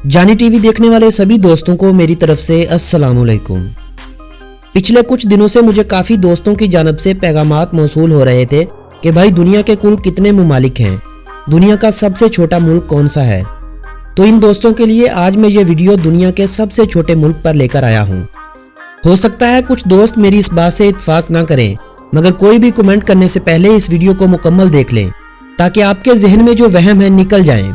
जानी टीवी देखने वाले सभी दोस्तों को मेरी तरफ से अस्सलामुअलैकुम। पिछले कुछ दिनों से मुझे काफ़ी दोस्तों की जानब से पैगामात मौसूल हो रहे थे कि भाई दुनिया के कुल कितने ममालिक हैं, दुनिया का सबसे छोटा मुल्क कौन सा है। तो इन दोस्तों के लिए आज मैं ये वीडियो दुनिया के सबसे छोटे मुल्क पर लेकर आया हूँ। हो सकता है कुछ दोस्त मेरी इस बात से इत्फाक ना करें, मगर कोई भी कमेंट करने से पहले इस वीडियो को मुकम्मल देख लें ताकि आपके जहन में जो वहम है निकल जाए।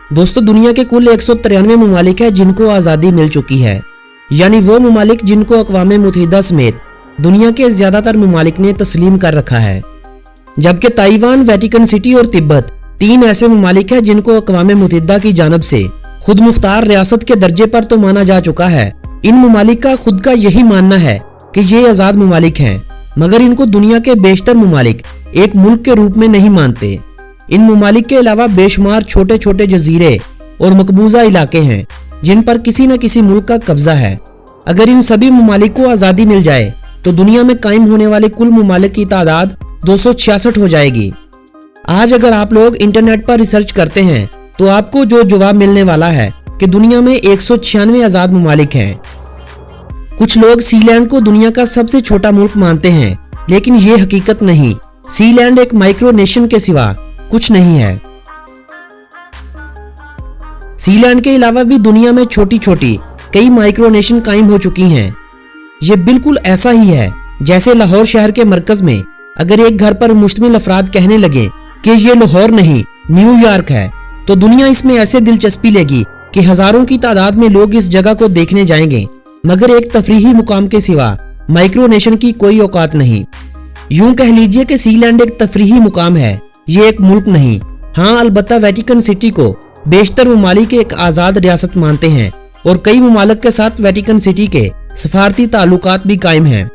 दोस्तों, दुनिया के कुल 193 ममालिक है जिनको आज़ादी मिल चुकी है, यानी वो ममालिक जिनको अक़वाम मुत्तहिदा समेत दुनिया के ज़्यादातर ममालिक ने तस्लीम कर रखा है। जबकि ताइवान, वेटिकन सिटी और तिब्बत 3 ऐसे ममालिक है जिनको अक़वाम मुत्तहिदा की जानब से खुद मुख्तार रियासत के दर्जे पर तो माना जा चुका है। इन ममालिक का खुद का यही मानना है कि ये आज़ाद ममालिक हैं, मगर इनको दुनिया के बेशतर ममालिक एक मुल्क के रूप में नहीं मानते। इन ममालिक के अलावा बेशुमार छोटे छोटे जजीरे और मकबूजा इलाके हैं जिन पर किसी न किसी मुल्क का कब्जा है। अगर इन सभी ममालिक को आज़ादी मिल जाए तो दुनिया में कायम होने वाले कुल ममालिक की तादाद 266 हो जाएगी। आज अगर आप लोग इंटरनेट पर रिसर्च करते हैं तो आपको जो जवाब मिलने वाला है कि दुनिया में 196 आज़ाद ममालिक हैं। कुछ लोग सीलैंड को दुनिया का सबसे छोटा मुल्क मानते हैं, लेकिन ये हकीकत नहीं। सीलैंड एक माइक्रो नेशन के सिवा कुछ नहीं है। सीलैंड के अलावा भी दुनिया में छोटी छोटी कई माइक्रोनेशन कायम हो चुकी हैं। ये बिल्कुल ऐसा ही है जैसे लाहौर शहर के मरकज में अगर एक घर पर मुश्तमिल अफराद कहने लगे कि ये लाहौर नहीं न्यूयॉर्क है, तो दुनिया इसमें ऐसे दिलचस्पी लेगी कि हजारों की तादाद में लोग इस जगह को देखने जाएंगे, मगर एक तफरीही मुकाम के सिवा माइक्रोनेशन की कोई औकात नहीं। यूं कह लीजिए कि सीलैंड एक तफरीही मुकाम है, ये एक मुल्क नहीं। हाँ, अलबत्ता वेटिकन सिटी को बेशतर ममालिक एक आज़ाद रियासत मानते हैं और कई ममालिक के साथ वेटिकन सिटी के सफारती ताल्लुकात भी कायम हैं।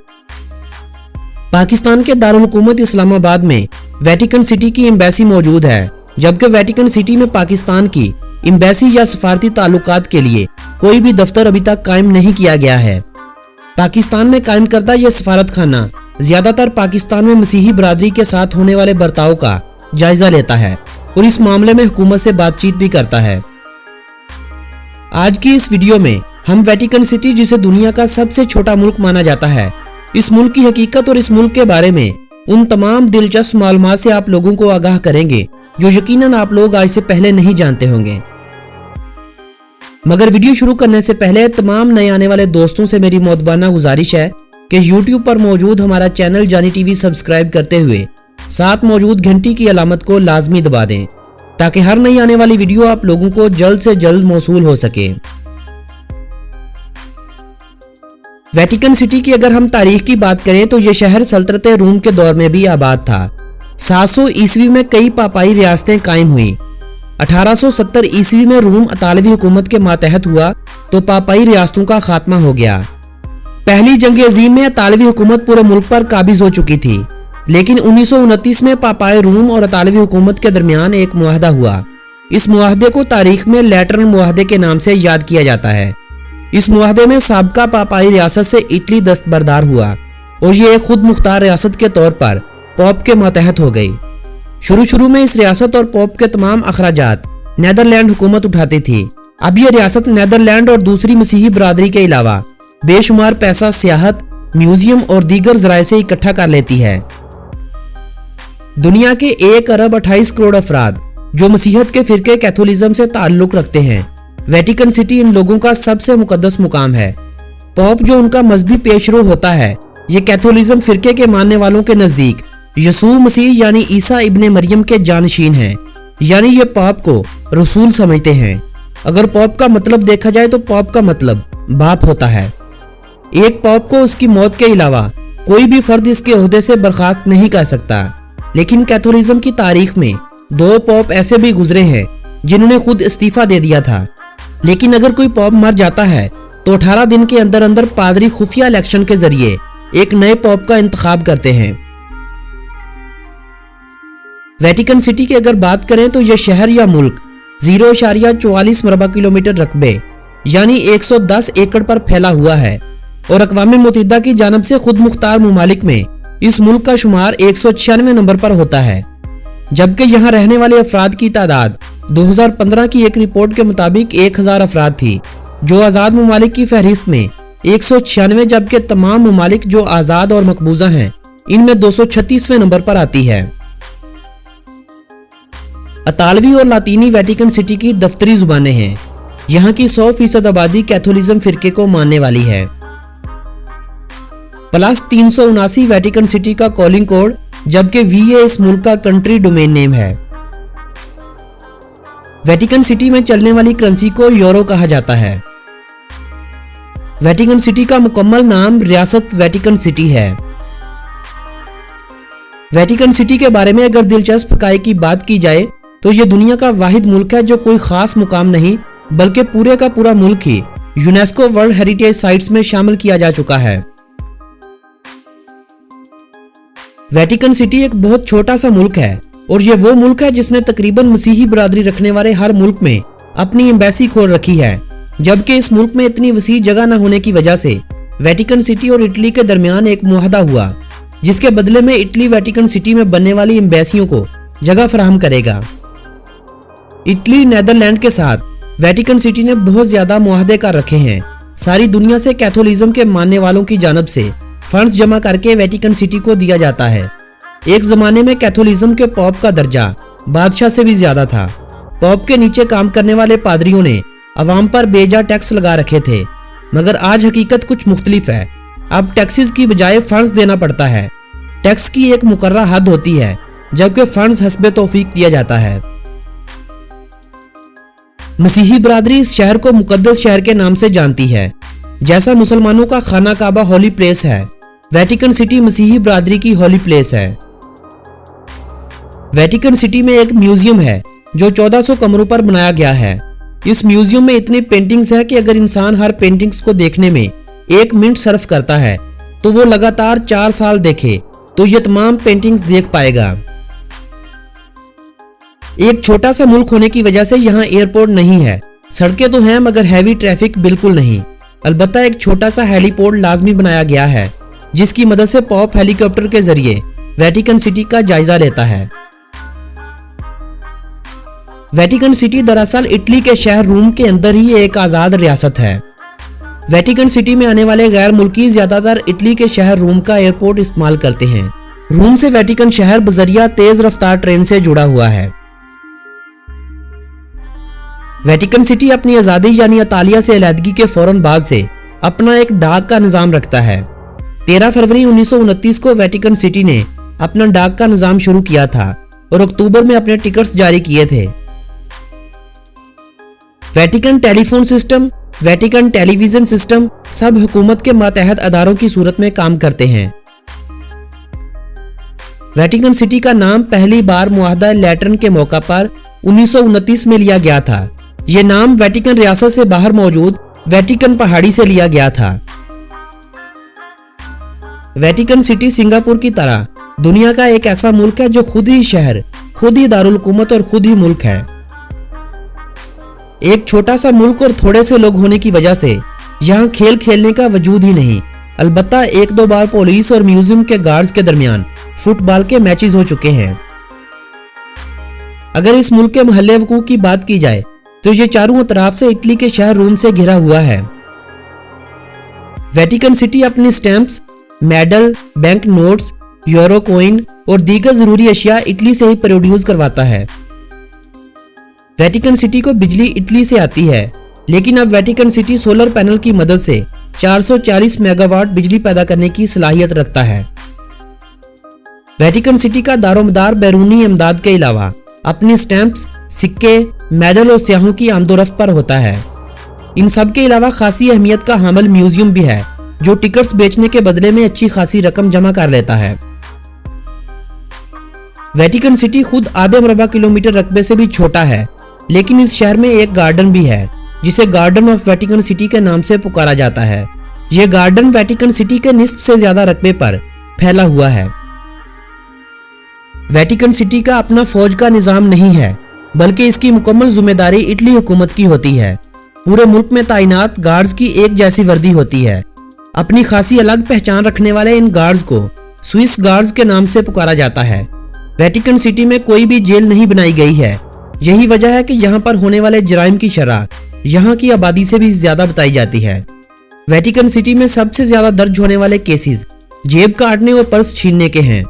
पाकिस्तान के दारुल हुकूमत इस्लामाबाद में वेटिकन सिटी की एम्बेसी मौजूद है, जबकि वेटिकन सिटी में पाकिस्तान की एम्बेसी या सफारती ताल्लुकात के लिए कोई भी दफ्तर अभी तक कायम नहीं किया गया है। पाकिस्तान में कायम करदा यह सफारत खाना ज्यादातर पाकिस्तान में मसीही बरादरी के साथ होने वाले बर्ताव का जायजा लेता है और इस मामले में हुकूमत से बातचीत भी करता है। आज की इस वीडियो में हम वेटिकन सिटी, जिसे दुनिया का सबसे छोटा मुल्क माना जाता है, इस मुल्क की हकीकत और इस मुल्क के बारे में उन तमाम दिलचस्प मालूमात से आप लोगों को आगाह करेंगे जो यकीनन आप लोग आज से पहले नहीं जानते होंगे। मगर वीडियो शुरू करने से पहले तमाम नए आने वाले दोस्तों से मेरी मोहब्बाना गुजारिश है कि YouTube पर मौजूद हमारा चैनल जानी टीवी सब्सक्राइब करते हुए साथ मौजूद घंटी की अलामत को लाजमी दबा दें ताकि हर नई आने वाली वीडियो आप लोगों को जल्द से जल्द मौसूल हो सके। वेटिकन सिटी की अगर हम तारीख की बात करें तो यह शहर सल्तनत रूम के दौर में भी आबाद था। 700 ईस्वी में कई पापाई रियासतें कायम हुई। 1870 ईस्वी में रूम अतालवी हुकूमत के मातहत हुआ तो पापाई रियासतों का खात्मा हो गया। पहली जंग अजीम में अतालवी हुकूमत पूरे मुल्क पर काबिज हो चुकी थी, लेकिन 1929 में पापाई रूम और अतालवी हुकूमत के दरमियान एक मुआहदा हुआ। इस मुआहदे को तारीख में लैटरन मुआहदे के नाम से याद किया जाता है। इस मुआहदे में साबका पापाई रियासत से इटली दस्तबरदार हुआ और ये एक खुद मुख्तार रियासत के तौर पर पोप के मातहत हो गई। शुरू में इस रियासत और पोप के तमाम अखराजात नीदरलैंड हुकूमत उठाती थी। अब यह रियासत नीदरलैंड और दूसरी मसीही बरादरी के अलावा बेशुमार पैसा सियाहत, म्यूजियम और दीगर जराए से इकट्ठा कर लेती है। दुनिया के 1 अरब 28 करोड़ अफराद जो मसीहत के फिरके कैथोलिज्म से ताल्लुक रखते हैं, वेटिकन सिटी इन लोगों का सबसे मुकद्दस मुकाम है। पोप जो उनका मजहबी पेशरो होता है, ये कैथोलिज्म फिरके के मानने वालों के नजदीक यसूह मसीह यानी ईसा इब्ने मरियम के जानशीन हैं, यानी ये पोप को रसूल समझते हैं। अगर पोप का मतलब देखा जाए तो पोप का मतलब बाप होता है। एक पोप को उसकी मौत के अलावा कोई भी फर्द इसके ओहदे से बर्खास्त नहीं कर सकता, लेकिन कैथोलिज्म की तारीख में 2 पोप ऐसे भी गुजरे हैं जिन्होंने खुद इस्तीफा दे दिया था। लेकिन अगर कोई पोप मर जाता है तो 18 दिन के अंदर अंदर पादरी खुफिया इलेक्शन के जरिए एक नए पोप का इंतखाब करते हैं। वेटिकन सिटी की अगर बात करें तो यह शहर या मुल्क 0.44 मरबा किलोमीटर रकबे यानी 110 एकड़ पर फैला हुआ है और अक़वाम मुत्तहिदा की जानब से खुद मुख्तार ममालिक में इस मुल्क का शुमार 196 नंबर पर होता है, जबकि यहाँ रहने वाले अफराद की तादाद 2015 की एक रिपोर्ट के मुताबिक 1000 अफराद थी जो आज़ाद ममालिक की फहरिस्त में 196, जबकि तमाम ममालिक जो आज़ाद और मकबूजा हैं इनमें 236वें नंबर पर आती है। अतालवी और लातीनी वेटिकन सिटी की दफ्तरी जुबानें हैं। यहाँ की 100% आबादी कैथोलिज्म फिरके को मानने वाली है। प्लस 379 वेटिकन सिटी का कॉलिंग कोड, जबकि VA इस मुल्क का कंट्री डोमेन नेम है। वेटिकन सिटी में चलने वाली करेंसी को यूरो कहा जाता है। वेटिकन सिटी का मुकम्मल नाम रियासत वेटिकन सिटी है। वेटिकन सिटी के बारे में अगर दिलचस्प हक़ाइक़ की बात की जाए तो यह दुनिया का वाहिद मुल्क है जो कोई खास मुकाम नहीं बल्कि पूरे का पूरा मुल्क ही यूनेस्को वर्ल्ड हेरिटेज साइट्स में शामिल किया जा चुका है। वेटिकन सिटी एक बहुत छोटा सा मुल्क है और यह वो मुल्क है जिसने तकरीबन मसीही बरादरी रखने वाले हर मुल्क में अपनी एम्बेसी खोल रखी है, जबकि इस मुल्क में इतनी वसी जगह न होने की वजह से वेटिकन सिटी और इटली के दरमियान एक मुआहदा हुआ जिसके बदले में इटली वेटिकन सिटी में बनने वाली एम्बेसियों को जगह फराहम करेगा। इटली नेदरलैंड के साथ वेटिकन सिटी ने बहुत ज्यादा मुआहदे कर रखे हैं। सारी दुनिया से कैथोलिज्म के मानने वालों की जानब से फंड्स जमा करके वेटिकन सिटी को दिया जाता है। एक जमाने में कैथोलिज्म के पॉप का दर्जा बादशाह से भी ज्यादा था। पॉप के नीचे काम करने वाले पादरियों ने अवाम पर बेजा टैक्स लगा रखे थे, मगर आज हकीकत कुछ मुख्तलिफ है। अब टैक्सेस की बजाय फंड्स देना पड़ता है। टैक्स की एक मुकर्रर हद होती है, जबकि फंड्स हस्बे तौफीक दिया जाता है। मसीही बरादरी इस शहर को मुकद्दस शहर के नाम से जानती है। जैसा मुसलमानों का खाना काबा होली प्लेस है, वेटिकन सिटी मसीही बरादरी की होली प्लेस है। वेटिकन सिटी में एक म्यूजियम है जो 1400 कमरों पर बनाया गया है। इस म्यूजियम में इतनी पेंटिंग्स है कि अगर इंसान हर पेंटिंग्स को देखने में 1 मिनट सर्फ करता है तो वो लगातार 4 साल देखे तो ये तमाम पेंटिंग्स देख पाएगा। एक छोटा सा मुल्क होने की वजह से यहाँ एयरपोर्ट नहीं है। सड़कें तो हैं मगर हैवी ट्रैफिक बिल्कुल नहीं। अलबत्ता एक छोटा सा हेलीपोर्ट लाजमी बनाया गया है जिसकी मदद से पॉप हेलीकॉप्टर के जरिए वेटिकन सिटी का जायजा लेता है। वेटिकन सिटी दरअसल इटली के शहर रोम के अंदर ही एक आजाद रियासत है। वेटिकन सिटी में आने वाले गैर मुल्की ज्यादातर इटली के शहर रोम का एयरपोर्ट इस्तेमाल करते हैं। रोम से वेटिकन शहर बजरिया तेज रफ्तार ट्रेन से जुड़ा हुआ है। वेटिकन सिटी अपनी आजादी यानी इतालिया से अलहदगी के फौरन बाद से अपना एक डाक का निजाम रखता है। 13 फरवरी 1929 को वेटिकन सिटी ने अपना डाक का निजाम शुरू किया था और अक्टूबर में अपने टिकट्स जारी किए थे। Vatican telephone system, Vatican television system सब हुकूमत के मातहत अदारों की सूरत में काम करते हैं। वेटिकन सिटी का नाम पहली बार मुआहदा लैटरन के मौका पर 1929 में लिया गया था। यह नाम वेटिकन रियासत से बाहर मौजूद वेटिकन पहाड़ी से लिया गया था। वेटिकन सिटी सिंगापुर की तरह दुनिया का एक ऐसा मुल्क है जो खुद ही शहर, खुद ही दारुल हुकूमत और खुद ही मुल्क है। एक छोटा सा मुल्क और थोड़े से लोग होने की वजह से यहाँ खेल खेलने का वजूद ही नहीं। अलबत्ता 1-2 बार पुलिस और म्यूजियम के गार्ड्स के दरमियान फुटबॉल के मैचेस हो चुके हैं। अगर इस मुल्क के महल्ले वकूक की बात की जाए तो ये चारों तरफ से इटली के शहर रोम से घिरा हुआ है। वेटिकन सिटी अपनी stamps, medal, bank notes, euro coin और दीगर जरूरी अशिया इटली से ही प्रोड्यूस करवाता है। वेटिकन सिटी को बिजली इटली से आती है, लेकिन अब वेटिकन सिटी सोलर पैनल की मदद से 440 मेगावाट बिजली पैदा करने की सलाहियत रखता है। वेटिकन सिटी का दारोमदार बैरूनी इमदाद के अलावा अपने स्टैंप्स, सिक्के, मेडल और सियाहों की आमदोरफ्त पर होता है। इन सब के अलावा खासी अहमियत का हामिल म्यूजियम भी है जो टिकट्स बेचने के बदले में अच्छी खासी रकम जमा कर लेता है। वेटिकन सिटी खुद आधे मरबा किलोमीटर रकबे से भी छोटा है, लेकिन इस शहर में एक गार्डन भी है जिसे गार्डन ऑफ वेटिकन सिटी के नाम से पुकारा जाता है। यह गार्डन वेटिकन सिटी के निस्फ से ज्यादा रकबे पर फैला हुआ है। वेटिकन सिटी का अपना फौज का निजाम नहीं है, बल्कि इसकी मुकम्मल जिम्मेदारी इटली हुकूमत की होती है। पूरे मुल्क में तैनात गार्ड्स की एक जैसी वर्दी होती है। अपनी खासी अलग पहचान रखने वाले इन गार्ड्स को स्विस गार्ड्स के नाम से पुकारा जाता है। वेटिकन सिटी में कोई भी जेल नहीं बनाई गई है। यही वजह है कि यहाँ पर होने वाले जराइम की शरह यहाँ की आबादी से भी ज्यादा बताई जाती है। वेटिकन सिटी में सबसे ज्यादा दर्ज होने वाले केसेस जेब काटने और पर्स छीनने के हैं।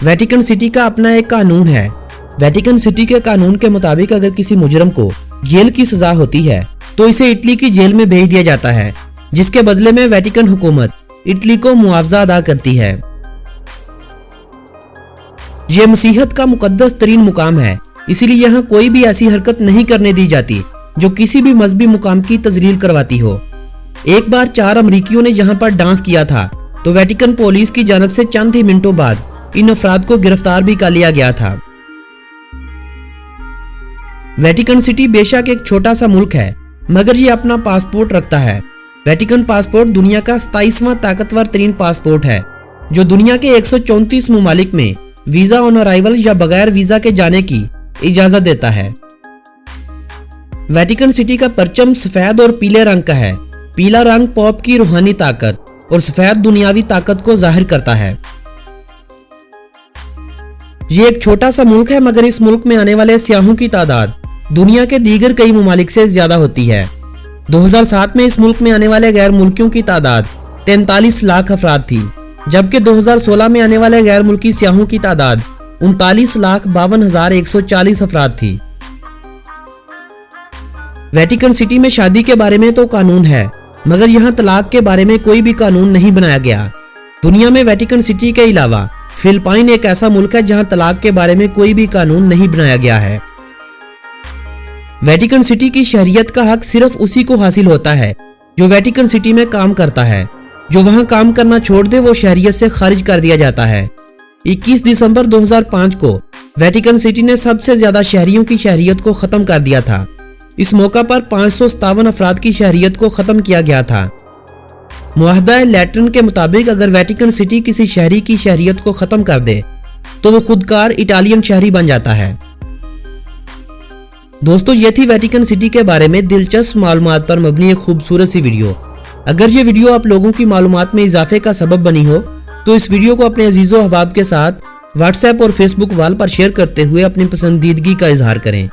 वेटिकन सिटी का अपना एक कानून है। वेटिकन सिटी के कानून के मुताबिक अगर किसी मुजरम को जेल की सजा होती है तो इसे इटली की जेल में भेज दिया जाता है, जिसके बदले में वेटिकन हुकूमत इटली को मुआवजा अदा करती है। यह मसीहत का मुकद्दस तरीन मुकाम है, इसीलिए यहाँ कोई भी ऐसी हरकत नहीं करने दी जाती जो किसी भी मजहबी मुकाम की तजलील करवाती हो। एक बार 4 अमरीकियों ने यहाँ पर डांस किया था तो वेटिकन पुलिस की जानब से चंद ही मिनटों बाद इन अफराद को गिरफ्तार भी कर लिया गया था। वेटिकन सिटी बेशक एक छोटा सा मुल्क है, मगर ये अपना पासपोर्ट रखता है। वेटिकन पासपोर्ट दुनिया का 27वां ताकतवर तरीन पासपोर्ट है, जो दुनिया के 134 मुमालिक में वीजा ऑन अराइवल या बगैर वीजा के जाने की इजाजत देता है। वेटिकन सिटी का परचम सफेद और पीले रंग का है। पीला रंग पॉप की रूहानी ताकत और सफेद दुनियावी ताकत को जाहिर करता है। ये एक छोटा सा मुल्क है, मगर इस मुल्क में आने वाले सियाहों की तादाद दुनिया के दीगर कई मुमालिक से ज्यादा होती है। 2007 में इस मुल्क में आने वाले गैर मुल्कियों की तादाद 43 लाख अफराद थी, जबकि 2016 में आने वाले गैर मुल्की सियाहों की तादाद 39,52,140 अफराद थी। वेटिकन सिटी में शादी के बारे में तो कानून है, मगर यहाँ तलाक के बारे में कोई भी कानून नहीं बनाया गया। दुनिया में वेटिकन सिटी के अलावा फिलिपाइन एक ऐसा मुल्क है जहाँ तलाक के बारे में कोई भी कानून नहीं बनाया गया है। वेटिकन सिटी की शहरियत का हक सिर्फ उसी को हासिल होता है जो वेटिकन सिटी में काम करता है। जो वहां काम करना छोड़ दे वो शहरियत से खारिज कर दिया जाता है। 21 दिसंबर 2005 को वेटिकन सिटी ने सबसे ज्यादा शहरियों की शहरियत को खत्म कर दिया था। इस मौका पर 557 अफराद की शहरियत को खत्म किया गया था। मुआहदा लैटरन के मुताबिक अगर वेटिकन सिटी किसी शहरी की शहरियत को खत्म कर दे तो वो खुदकार इटालियन शहरी बन जाता है। दोस्तों, ये थी वेटिकन सिटी के बारे में दिलचस्प मालूमात पर मबनी एक खूबसूरत सी वीडियो। अगर ये वीडियो आप लोगों की मालूमात में इजाफे का सबब बनी हो तो इस वीडियो को अपने अजीजों अहबाब के साथ व्हाट्सएप और फेसबुक वाल पर शेयर करते हुए अपनी पसंदीदगी का इजहार करें।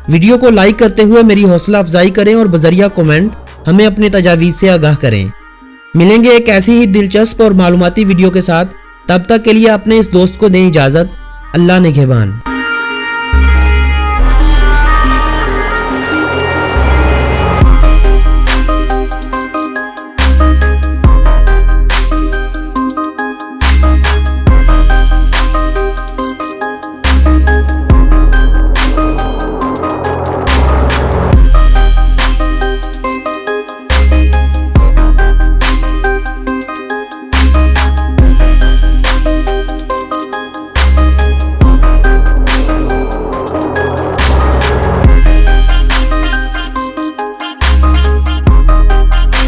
वीडियो को लाइक करते हुए मेरी हौसला अफजाई करें और बजरिया कमेंट हमें अपने तजावीज़ से आगाह करें। मिलेंगे एक ऐसी ही दिलचस्प और मालूमाती वीडियो के साथ। तब तक के लिए अपने इस दोस्त को दें इजाज़त। अल्लाह निगहबान।